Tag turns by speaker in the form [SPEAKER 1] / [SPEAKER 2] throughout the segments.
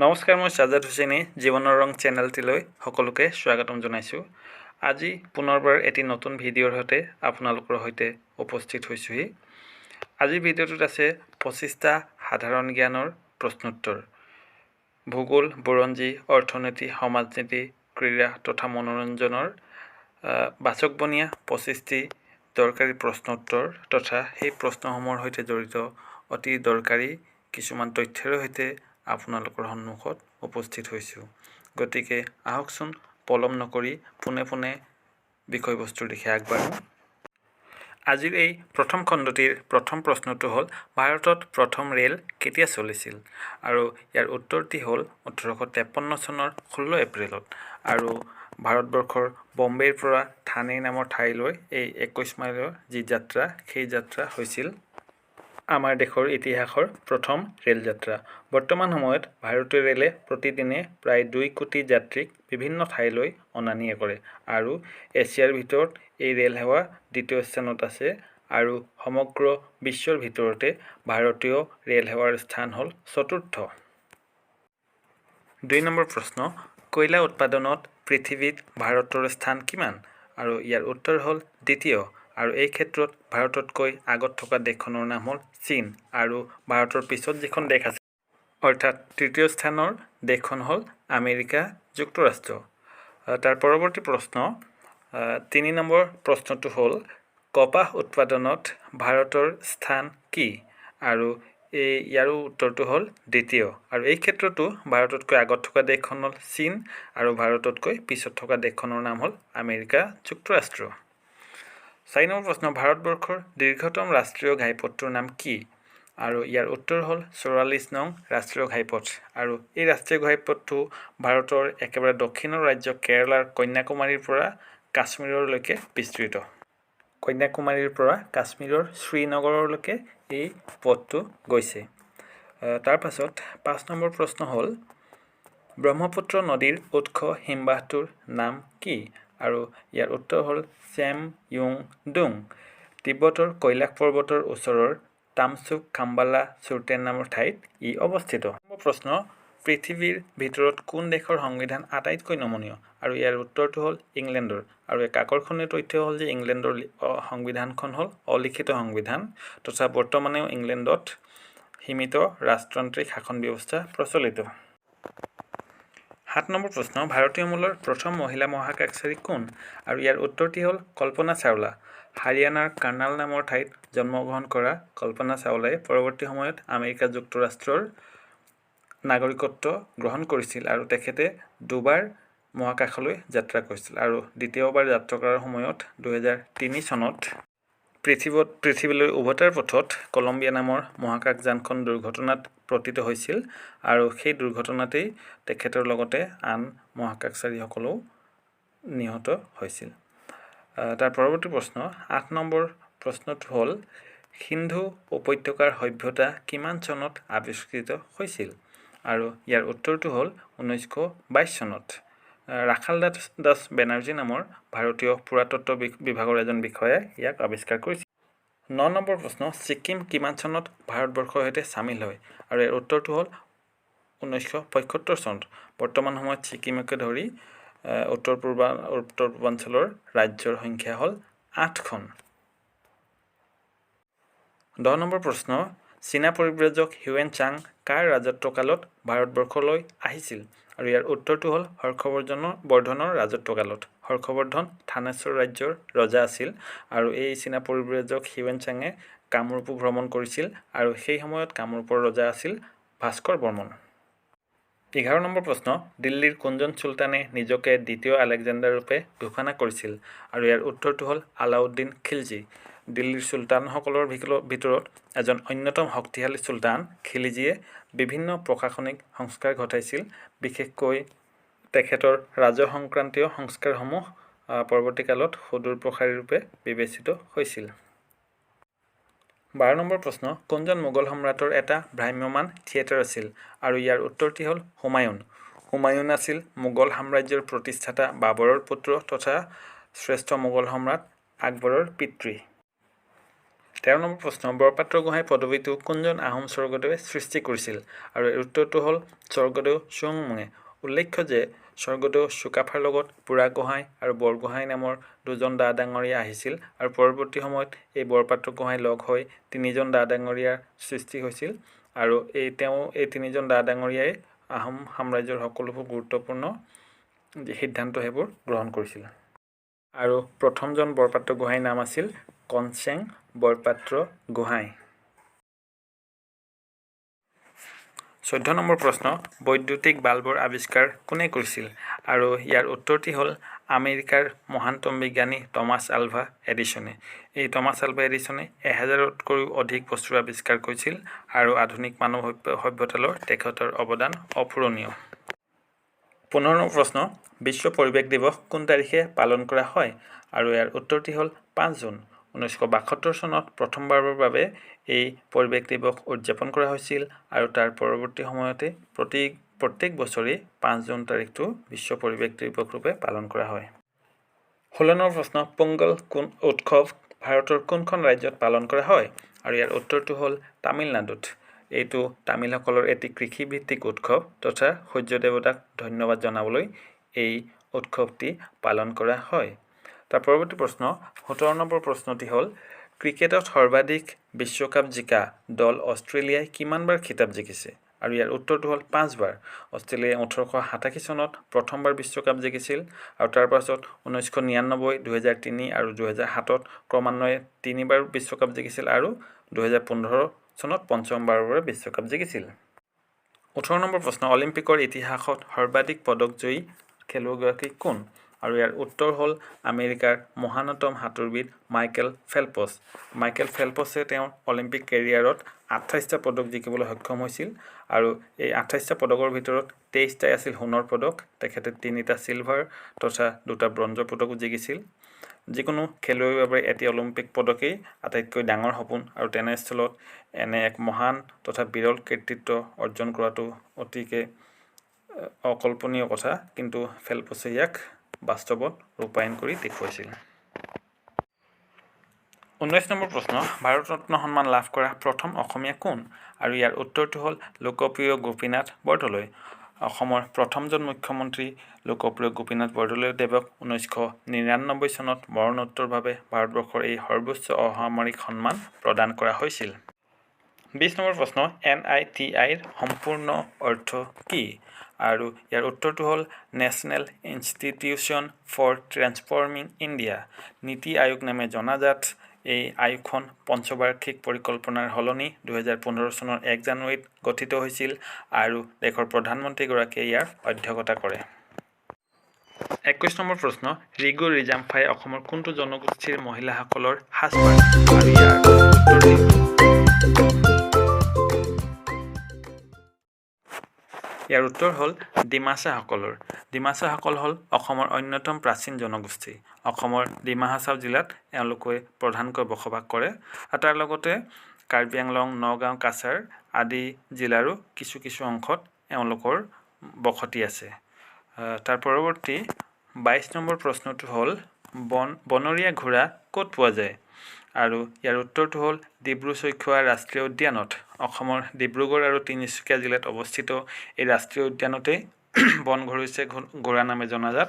[SPEAKER 1] নমস্কাৰ, মই সাজাদ হুছেইনে জীৱনৰ ৰং চেনেলটিলৈ সকলোকে স্বাগতম জনাইছোঁ। আজি পুনৰবাৰ এটি নতুন ভিডিঅ'ৰ সৈতে আপোনালোকৰ সৈতে উপস্থিত হৈছোঁহি। আজিৰ ভিডিঅ'টোত আছে 25টা সাধাৰণ জ্ঞানৰ প্ৰশ্নোত্তৰ। ভূগোল, বুৰঞ্জী, অৰ্থনীতি, সমাজনীতি, ক্ৰীড়া তথা মনোৰঞ্জনৰ বাচকবনীয়া 25টি দৰকাৰী প্ৰশ্নোত্তৰ তথা সেই প্ৰশ্নসমূহৰ সৈতে জড়িত অতি দৰকাৰী কিছুমান তথ্যৰ সৈতে আপোনালোকৰ সন্মুখত উপস্থিত হৈছোঁ। গতিকে আহকচোন পলম নকৰি পোনে পোনে বিষয়বস্তুৰ দিশে আগবাঢ়োঁ। আজিৰ এই প্ৰথম খণ্ডটিৰ প্ৰথম প্ৰশ্নটো হ'ল, ভাৰতত প্ৰথম ৰেল কেতিয়া চলিছিল? আৰু ইয়াৰ উত্তৰটি হ'ল 1853 চনৰ 16 এপ্ৰিলত। আৰু ভাৰতবৰ্ষৰ বম্বেৰ পৰা থানে নামৰ ঠাইলৈ এই 21 মাইলৰ যি যাত্ৰা, সেই যাত্ৰা হৈছিল আমাৰ দেশৰ ইতিহাসৰ প্ৰথম ৰেল যাত্ৰা। বৰ্তমান সময়ত ভাৰতীয় ৰেলে প্ৰতিদিনে প্ৰায় 2 কোটি যাত্ৰীক বিভিন্ন ঠাইলৈ অনা নিয়া কৰে আৰু এছিয়াৰ ভিতৰত এই ৰেল সেৱা দ্বিতীয় স্থানত আছে আৰু সমগ্ৰ বিশ্বৰ ভিতৰতে ভাৰতীয় ৰেল সেৱাৰ স্থান হ'ল চতুৰ্থ। 2 নম্বৰ প্ৰশ্ন, কয়লা উৎপাদনত পৃথিৱীত ভাৰতৰ স্থান কিমান? আৰু ইয়াৰ উত্তৰ হ'ল দ্বিতীয়। আৰু এই ক্ষেত্ৰত ভাৰততকৈ আগত থকা দেশখনৰ নাম হ'ল চীন আৰু ভাৰতৰ পিছত যিখন দেশ আছে অৰ্থাৎ তৃতীয় স্থানৰ দেশখন হ'ল আমেৰিকা যুক্তৰাষ্ট্ৰ। তাৰ পৰৱৰ্তী প্ৰশ্ন 3 নম্বৰ প্ৰশ্নটো হ'ল, কপাহ উৎপাদনত ভাৰতৰ স্থান কি? আৰু ইয়াৰো উত্তৰটো হ'ল দ্বিতীয়। আৰু এই ক্ষেত্ৰতো ভাৰততকৈ আগত থকা দেশখন হ'ল চীন আৰু ভাৰততকৈ পিছত থকা দেশখনৰ নাম হ'ল আমেৰিকা যুক্তৰাষ্ট্ৰ। 4 নম্বৰ প্ৰশ্ন, ভাৰতবৰ্ষৰ দীৰ্ঘতম ৰাষ্ট্ৰীয় ঘাইপথটোৰ নাম কি? আৰু ইয়াৰ উত্তৰ হ'ল 44 নং ৰাষ্ট্ৰীয় ঘাইপথ। আৰু এই ৰাষ্ট্ৰীয় ঘাইপথটো ভাৰতৰ একেবাৰে দক্ষিণৰ ৰাজ্য কেৰালাৰ কন্যাকুমাৰীৰ পৰা কাশ্মীৰলৈকে বিস্তৃত। কন্যাকুমাৰীৰ পৰা কাশ্মীৰৰ শ্ৰীনগৰলৈকে এই পথটো গৈছে। তাৰ পাছত 5 নম্বৰ প্ৰশ্ন হ'ল, ব্ৰহ্মপুত্ৰ নদীৰ উৎস হিমবাহটোৰ নাম কি? আৰু ইয়াৰ উত্তৰ হ'ল চেময়ুংডুং। তিব্বতৰ কৈলাশ পৰ্বতৰ ওচৰৰ তামচুক খাম্বালা চুৰটেন নামৰ ঠাইত ই অৱস্থিত। প্ৰশ্ন, পৃথিৱীৰ ভিতৰত কোন দেশৰ সংবিধান আটাইতকৈ নমনীয়? আৰু ইয়াৰ উত্তৰটো হ'ল ইংলেণ্ডৰ। আৰু এক আকৰ্ষণীয় তথ্য হ'ল যে ইংলেণ্ডৰ সংবিধানখন হ'ল অলিখিত সংবিধান তথা বৰ্তমানেও ইংলেণ্ডত সীমিত ৰাজতান্ত্ৰিক শাসন ব্যৱস্থা প্ৰচলিত। 7 নম্বৰ প্ৰশ্ন, ভাৰতীয় মূলৰ প্ৰথম মহিলা মহাকাশচাৰী কোন? আৰু ইয়াৰ উত্তৰটি হ'ল কল্পনা চাওলা। হাৰিয়ানাৰ কাৰ্নাল নামৰ ঠাইত জন্মগ্ৰহণ কৰা কল্পনা চাওলাই পৰৱৰ্তী সময়ত আমেৰিকা যুক্তৰাষ্ট্ৰৰ নাগৰিকত্ব গ্ৰহণ কৰিছিল আৰু তেখেতে দুবাৰ মহাকাশলৈ যাত্ৰা কৰিছিল আৰু দ্বিতীয়বাৰ যাত্ৰা কৰাৰ সময়ত 2003 চনত পৃথিৱীলৈ উভতাৰ পথত কলম্বিয়া নামৰ মহাকাশযানখন দুৰ্ঘটনাত পতিত হৈছিল আৰু সেই দুৰ্ঘটনাতেই তেখেতৰ লগতে আন মহাকাশচাৰীসকলো নিহত হৈছিল। তাৰ পৰৱৰ্তী প্ৰশ্ন 8 নম্বৰ প্ৰশ্নটো হ'ল, সিন্ধু উপত্যকাৰ সভ্যতা কিমান চনত আৱিষ্কৃত হৈছিল? আৰু ইয়াৰ উত্তৰটো হ'ল 1922 চনত। ৰাখাল দাস বেনাৰ্জী নামৰ ভাৰতীয় পুৰাতত্ত্ব বিভাগৰ এজন বিষয়াই ইয়াক আৱিষ্কাৰ কৰিছিল। 9 নম্বৰ প্ৰশ্ন, ছিকিম কিমান চনত ভাৰতবৰ্ষৰ সৈতে চামিল হয়? আৰু ইয়াৰ উত্তৰটো হ'ল 1975 চনত। বৰ্তমান সময়ত ছিকিমকে ধৰি উত্তৰ পূৰ্বাঞ্চলৰ ৰাজ্যৰ সংখ্যা হ'ল 8খন। 10 নম্বৰ প্ৰশ্ন, চীনা পৰিব্ৰাজক হিউৱেন চাং কাৰ ৰাজত্বকালত ভাৰতবৰ্ষলৈ আহিছিল? আৰু ইয়াৰ উত্তৰটো হ'ল হৰ্ষবৰ্ধনৰ ৰাজত্বকালত। হৰ্ষবৰ্ধন থানেশ্বৰ ৰাজ্যৰ ৰজা আছিল আৰু এই চীনা পৰিব্ৰাজক হিউৱেন চাঙে কামৰূপো ভ্ৰমণ কৰিছিল আৰু সেই সময়ত কামৰূপৰ ৰজা আছিল ভাস্কৰ বৰ্মন। 11 নম্বৰ প্ৰশ্ন, দিল্লীৰ কোনজন চুলতানে নিজকে দ্বিতীয় আলেকজেণ্ডাৰ ৰূপে ঘোষণা কৰিছিল? আৰু ইয়াৰ উত্তৰটো হ'ল আলাউদ্দিন খিলজী। দিল্লীৰ চুলতানসকলৰ ভিতৰত এজন অন্যতম শক্তিশালী চুলতান খিলজীয়ে বিভিন্ন প্ৰশাসনিক সংস্কাৰ ঘটাইছিল। বিশেষকৈ তেখেতৰ ৰাজহ সংক্ৰান্তীয় সংস্কাৰসমূহ পৰৱৰ্তীকালত সুদূৰ প্ৰসাৰী ৰূপে বিবেচিত হৈছিল। 12 নম্বৰ প্ৰশ্ন, কোনজন মোগল সম্ৰাটৰ এটা ভ্ৰাম্যমাণ থিয়েটাৰ আছিল? আৰু ইয়াৰ উত্তৰটি হ'ল হুমায়ুন। হুমায়ুন আছিল মোগল সাম্ৰাজ্যৰ প্ৰতিষ্ঠাতা বাবৰৰ পুত্ৰ তথা শ্ৰেষ্ঠ মোগল সম্ৰাট আকবৰৰ পিতৃ। 13 নম্বৰ প্ৰশ্ন বৰপাত্ৰ গোহাঁই পদবীটো কোনজন আহোম স্বৰ্গদেৱে সৃষ্টি কৰিছিল আৰু এই উত্তৰটো হ'ল স্বৰ্গদেউ চুহুংমুঙে। উল্লেখ্য যে স্বৰ্গদেউ চুকাফাৰ লগত বুঢ়াগোহাঁই আৰু বৰগোহাঁই নামৰ দুজন ডা ডাঙৰীয়া আহিছিল আৰু পৰৱৰ্তী সময়ত এই বৰপাত্ৰ গোহাঁই লগ হৈ তিনিজন ডা ডাঙৰীয়াৰ সৃষ্টি হৈছিল আৰু এই তিনিজন ডা ডাঙৰীয়াই আহোম সাম্ৰাজ্যৰ সকলোবোৰ গুৰুত্বপূৰ্ণ সিদ্ধান্ত সেইবোৰ গ্ৰহণ কৰিছিল। আৰু প্ৰথমজন বৰপাত্ৰ গোহাঁইৰ নাম আছিল কনচেং বৰপাত্ৰ গোহাঁই। 14 নম্বৰ প্ৰশ্ন বৈদ্যুতিক বাল্বৰ আৱিষ্কাৰ কোনে কৰিছিল আৰু ইয়াৰ উত্তৰটি হ'ল আমেৰিকাৰ মহানতম বিজ্ঞানী টমাছ আলভা এডিছনে। এই টমাছ আলভা এডিছনে 1000তকৈও অধিক বস্তুৰ আৱিষ্কাৰ কৰিছিল আৰু আধুনিক মানৱ সভ্যতালৈ তেখেতৰ অৱদান অপূৰণীয়। 15 নম্বৰ প্ৰশ্ন বিশ্ব পৰিৱেশ দিৱস কোন তাৰিখে পালন কৰা হয় আৰু ইয়াৰ উত্তৰটি হ'ল 5 জুন। 1972 চনত প্ৰথমবাৰৰ বাবে এই পৰিৱেশ দিৱস উদযাপন কৰা হৈছিল আৰু তাৰ পৰৱৰ্তী সময়তে প্ৰত্যেক বছৰে 5 জুন তাৰিখটো বিশ্ব পৰিৱেশ দিৱস ৰূপে পালন কৰা হয়। 16 নম্বৰ প্ৰশ্ন পোংগল কোন উৎসৱ ভাৰতৰ কোনখন ৰাজ্যত পালন কৰা হয় আৰু ইয়াৰ উত্তৰটো হ'ল তামিলনাডুত। এইটো তামিলসকলৰ এটি কৃষিভিত্তিক উৎসৱ তথা সূৰ্য দেৱতাক ধন্যবাদ জনাবলৈ এই উৎসৱটি পালন কৰা হয়। তাৰ পৰৱৰ্তী প্ৰশ্ন 17 নম্বৰ প্ৰশ্নটি হ'ল ক্ৰিকেটত সৰ্বাধিক বিশ্বকাপ জিকা দল অষ্ট্ৰেলিয়াই কিমানবাৰ খিতাপ জিকিছে আৰু ইয়াৰ উত্তৰটো হ'ল 5 বাৰ। অষ্ট্ৰেলিয়াই 1887 চনত প্ৰথমবাৰ বিশ্বকাপ জিকিছিল আৰু তাৰ পাছত 1999, 2003 আৰু 2007ত ক্ৰমান্বয়ে 3বাৰ বিশ্বকাপ জিকিছিল আৰু 2015 চনত পঞ্চমবাৰৰ বাবে বিশ্বকাপ জিকিছিল। 18 নম্বৰ প্ৰশ্ন অলিম্পিকৰ ইতিহাসত সৰ্বাধিক পদকজয়ী খেলুৱৈগৰাকী কোন আৰু ইয়াৰ উত্তৰ হ'ল আমেৰিকাৰ মহানতম সাঁতোৰবিদ মাইকেল ফেল্পছ। মাইকেল ফেল্পছে তেওঁৰ অলিম্পিক কেৰিয়াৰত 28টা পদক জিকিবলৈ সক্ষম হৈছিল আৰু এই 28টা পদকৰ ভিতৰত 23টাই আছিল সোণৰ পদক। তেখেতে 3টা চিলভাৰ তথা 2টা ব্ৰঞ্জৰ পদকো জিকিছিল। যিকোনো খেলুৱৈৰ বাবে এটি অলিম্পিক পদকেই আটাইতকৈ ডাঙৰ সপোন আৰু তেনেস্থলত এনে এক মহান তথা বিৰল কৃতিত্ব অৰ্জন কৰাটো অতিকে অকল্পনীয় কথা, কিন্তু ফেল্পছে ইয়াক বাস্তৱত ৰূপায়ণ কৰি দেখুৱাইছিল। 19 নম্বৰ প্ৰশ্ন ভাৰত ৰত্ন সন্মান লাভ কৰা প্ৰথম অসমীয়া কোন আৰু ইয়াৰ উত্তৰটো হ'ল লোকপ্ৰিয় গোপীনাথ বৰদলৈ। অসমৰ প্ৰথমজন মুখ্যমন্ত্ৰী লোকপ্ৰিয় গোপীনাথ বৰদলৈদেৱক 1999 চনত মৰণোত্তৰভাৱে ভাৰতবৰ্ষৰ এই সৰ্বোচ্চ অসামৰিক সন্মান প্ৰদান কৰা হৈছিল। 20 নম্বৰ প্ৰশ্ন NITIৰ সম্পূৰ্ণ অৰ্থ কি আৰু ইয়াৰ উত্তৰটো হ'ল national institution for transforming India. NITI Aayog নামে জনাজাত এই আয়োগখন পঞ্চবাৰ্ষিক পৰিকল্পনাৰ সলনি 2015 চনৰ 1 জানুৱাৰীত গঠিত হৈছিল আৰু দেশৰ প্ৰধানমন্ত্ৰীগৰাকীয়ে ইয়াৰ অধ্যক্ষতা কৰে। 21 নম্বৰ প্ৰশ্ন ৰিগু ৰিজাম্ফাই অসমৰ কোনটো জনগোষ্ঠীৰ মহিলাসকলৰ সাজপাৰ আৰু ইয়াৰ উত্তৰটি ইয়াৰ উত্তৰ হ'ল ডিমাছাসকলৰ। ডিমাছাসকল হ'ল অসমৰ অন্যতম প্ৰাচীন জনগোষ্ঠী। অসমৰ ডিমা হাছাও জিলাত এওঁলোকে প্ৰধানকৈ বসবাস কৰে আৰু তাৰ লগতে কাৰ্বি আংলং, নগাঁও, কাছাৰ আদি জিলাৰো কিছু অংশত এওঁলোকৰ বসতি আছে। তাৰ পৰৱৰ্তী 22 নম্বৰ প্ৰশ্নটো হ'ল বনৰীয়া ঘোঁৰা ক'ত পোৱা যায় আৰু ইয়াৰ উত্তৰটো হ'ল ডিব্ৰু-চৈখোৱা ৰাষ্ট্ৰীয় উদ্যানত। অসমৰ ডিব্ৰুগড় আৰু তিনিচুকীয়া জিলাত অৱস্থিত এই ৰাষ্ট্ৰীয় উদ্যানতেই বন ঘৰচীয়া ঘোঁৰা নামে জনাজাত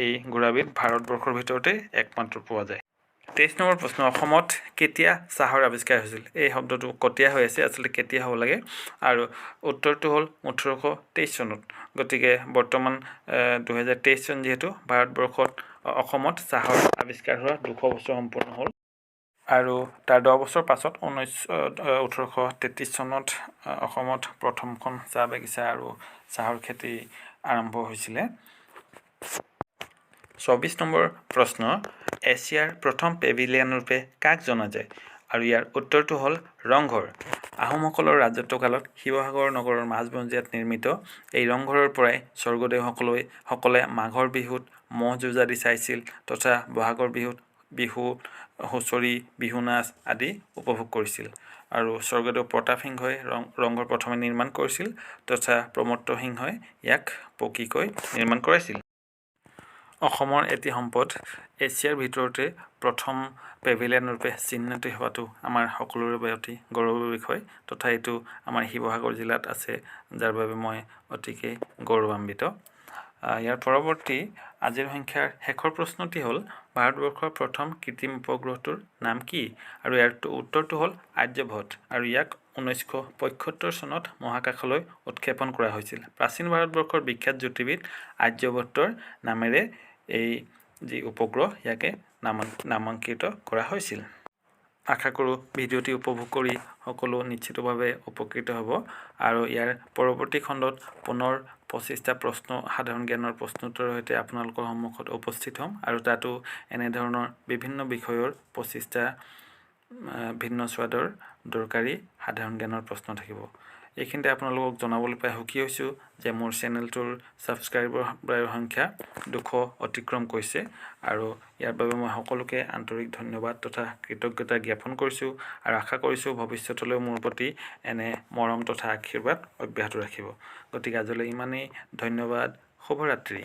[SPEAKER 1] এই ঘোঁৰাবিধ ভাৰতবৰ্ষৰ ভিতৰতে একমাত্ৰ পোৱা যায়। 23 নম্বৰ প্ৰশ্ন অসমত কেতিয়া চাহৰ আৱিষ্কাৰ হৈছিল? এই শব্দটো কটীয়া হৈ আছে, আচলতে কেতিয়া হ'ব লাগে আৰু উত্তৰটো হ'ল 1823 চনত। গতিকে বৰ্তমান 2023 চন যিহেতু অসমত চাহৰ আৱিষ্কাৰ হোৱা 200 বছৰ সম্পূৰ্ণ হ'ল আৰু তাৰ 10 বছৰ পাছত 1833 চনত অসমত প্ৰথমখন চাহ বাগিচা আৰু চাহৰ খেতি আৰম্ভ হৈছিলে। 24 নম্বৰ প্ৰশ্ন এছিয়াৰ প্ৰথম পেভিলিয়ন ৰূপে কাক জনা যায় আৰু ইয়াৰ উত্তৰটো হ'ল ৰংঘৰ। আহোমসকলৰ ৰাজত্বকালত শিৱসাগৰ নগৰৰ মাজমজিয়াত নিৰ্মিত এই ৰংঘৰৰ পৰাই স্বৰ্গদেউসকলে মাঘৰ বিহুত ম'হ যুঁজ আদি চাইছিল তথা বহাগৰ বিহুত বিহু হুঁচৰি, বিহু নাচ আদি উপভোগ কৰিছিল আৰু স্বৰ্গদেউ প্ৰতাপ সিংহই ৰংঘৰ প্ৰথমে নিৰ্মাণ কৰিছিল তথা প্ৰমত্ত সিংহই ইয়াক পকীকৈ নিৰ্মাণ কৰাইছিল। অসমৰ এটি সম্পদ এছিয়াৰ ভিতৰতে প্ৰথম পেভিলিয়ন ৰূপে চিহ্নিত হোৱাটো আমাৰ সকলোৰে বাবে অতি গৌৰৱৰ বিষয় তথা এইটো আমাৰ শিৱসাগৰ জিলাত আছে যাৰ বাবে মই অতিকে গৌৰৱান্বিত। ইয়াৰ পৰৱৰ্তী আজিৰ সংখ্যাৰ শেষৰ প্ৰশ্নটি হ'ল ভাৰতবৰ্ষৰ প্ৰথম কৃত্ৰিম উপগ্ৰহটোৰ নাম কি? আৰু ইয়াৰ উত্তৰটো হ'ল আৰ্যভট্ট আৰু ইয়াক 1975 চনত মহাকাশলৈ উৎক্ষেপণ কৰা হৈছিল। প্ৰাচীন ভাৰতবৰ্ষৰ বিখ্যাত জ্যোতিৰ্বিদ আৰ্যভট্টৰ নামেৰে এই যি উপগ্ৰহ ইয়াকে নামাঙ্কিত কৰা হৈছিল। আশা কৰোঁ ভিডিঅ'টি উপভোগ কৰি সকলো নিশ্চিতভাৱে উপকৃত হ'ব আৰু ইয়াৰ পৰৱৰ্তী খণ্ডত পুনৰ 25টা প্ৰশ্ন সাধাৰণ জ্ঞানৰ প্ৰশ্নোত্তৰৰ সৈতে আপোনালোকৰ সন্মুখত উপস্থিত হ'ম আৰু তাতো এনেধৰণৰ বিভিন্ন বিষয়ৰ 25টা ভিন্ন স্বাদৰ দৰকাৰী সাধাৰণ জ্ঞানৰ প্ৰশ্ন থাকিব। এইখিনিতে আপোনালোকক জনাবলৈ পাই সুখী হৈছোঁ যে মোৰ চেনেলটোৰ ছাবস্ক্ৰাইবাৰৰ সংখ্যা 200 অতিক্ৰম কৰিছে আৰু ইয়াৰ বাবে মই সকলোকে আন্তৰিক ধন্যবাদ তথা কৃতজ্ঞতা জ্ঞাপন কৰিছোঁ আৰু আশা কৰিছোঁ ভৱিষ্যতলৈও মোৰ প্ৰতি এনে মৰম তথা আশীৰ্বাদ অব্যাহত ৰাখিব। গতিকে আজিলৈ ইমানেই, ধন্যবাদ, শুভৰাত্ৰি।